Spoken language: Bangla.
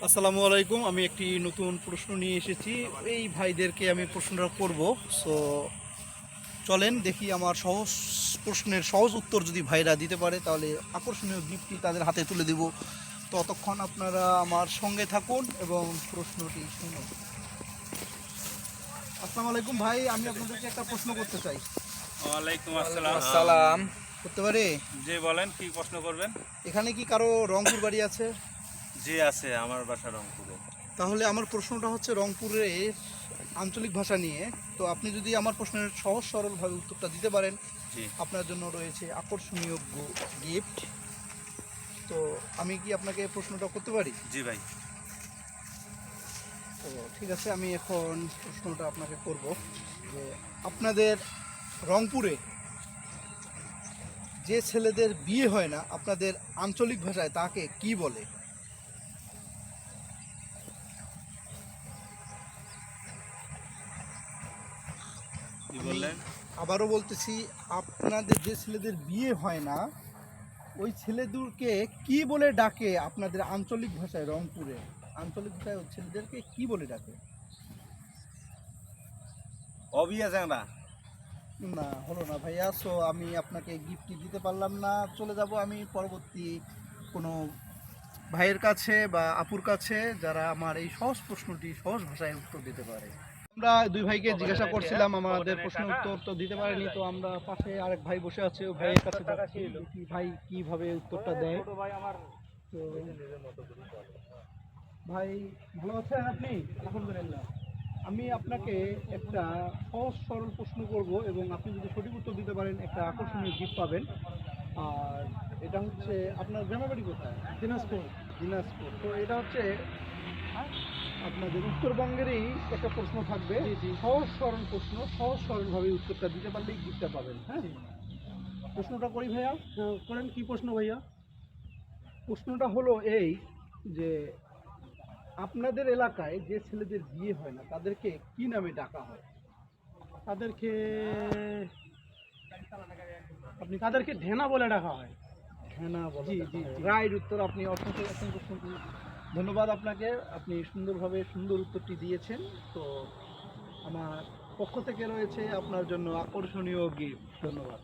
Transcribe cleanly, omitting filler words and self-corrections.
আসসালামু আলাইকুম। আমি একটি নতুন প্রশ্ন নিয়ে এসেছি। এই ভাইদেরকে আমি প্রশ্নটা করব। সো চলেন দেখি আমার সহজ প্রশ্নের সহজ উত্তর যদি ভাইরা দিতে পারে তাহলে আকর্ষণীয় গিফটটি তাদের হাতে তুলে দেব। ততক্ষণ আপনারা আমার সঙ্গে থাকুন এবং প্রশ্নটি শুনুন। আসসালামু আলাইকুম ভাই, আমি আপনাদেরকে একটা প্রশ্ন করতে চাই। ওয়ালাইকুম আসসালাম। আসসালাম। করতে পারি? জি বলেন, কি প্রশ্ন করবেন? এখানে কি কারো রংপুর বাড়ি আছে? জি আছে, আমার বাসা রংপুরে। তাহলে আমার প্রশ্নটা হচ্ছে রংপুরের আঞ্চলিক ভাষা নিয়ে। তো আপনি যদি আমার প্রশ্নের সহজ সরলভাবে উত্তরটা দিতে পারেন, জি আপনার জন্য রয়েছে আকর্ষণীয় গিফট। তো আমি কি আপনাকে প্রশ্নটা করতে পারি? জি ভাই। তো ঠিক আছে, আমি এখন প্রশ্নটা আপনাকে করব যে আপনাদের রংপুরে যে ছেলেদের বিয়ে হয় না আপনাদের আঞ্চলিক ভাষায় তাকে কি বলে? কি আমি বললেন? আবারও বলতেছি, আপনাদের যে ছেলেদের বিয়ে হয় না ওই ছেলেদেরকে কি বলে ডাকে আপনাদের আঞ্চলিক ভাষায়? রংপুরে আঞ্চলিক ভাষায় ওই ছেলেদেরকে কি বলে ডাকে? অবিয়া জানা। না, হলো না ভাইয়া। সো আমি আপনাকে গিফটটি দিতে পারলাম না। চলে যাব আমি পরবর্তী কোনো ভাইয়ের কাছে বা আপুর কাছে যারা আমার এই সহজ প্রশ্নটি সহজ ভাষায় উত্তর দিতে পারে। আমরা দুই ভাইকে জিজ্ঞাসা করছিলাম, আমাদের প্রশ্নের উত্তর তো দিতে পারেনি। তো আমরা পাশে আরেক ভাই বসে আছে, ওই ভাইয়ের কাছে যাচ্ছি, দেখি ভাই কিভাবে উত্তরটা দেয়। তো ভাই, ভালো আছেন আপনি? আলহামদুলিল্লাহ। আমি আপনাকে একটা সহজ সরল প্রশ্ন করব এবং আপনি যদি সঠিক উত্তর দিতে পারেন একটা আকর্ষণীয় গিফট পাবেন। আর এটা হচ্ছে, আপনার গ্রামের বাড়ি কোথায়? দিনাজপুর। দিনাজপুর। তো এটা হচ্ছে আপনাদের উত্তরবঙ্গেরই একটা প্রশ্ন থাকবে। সহজ সরল প্রশ্ন, সহজ সরলভাবে উত্তরটা দিতে পারলেই গিফটটা পাবেন। হ্যাঁ, প্রশ্নটা করি ভাইয়া। করেন, কি প্রশ্ন ভাইয়া? প্রশ্নটা হলো এই যে আপনাদের এলাকায় যে ছেলেদের বিয়ে হয় না তাদেরকে কি নামে ডাকা হয়? তাদেরকে তাদেরকে ঢেনা বলে ডাকা হয়। হেনা বলা জি যায়। জি জি। রাইট উত্তর। আপনি অসংখ্য অসংখ্য ধন্যবাদ আপনাকে। আপনি সুন্দরভাবে সুন্দর উত্তরটি দিয়েছেন। তো আমার পক্ষ থেকে রয়েছে আপনার জন্য আকর্ষণীয় গিফট। ধন্যবাদ।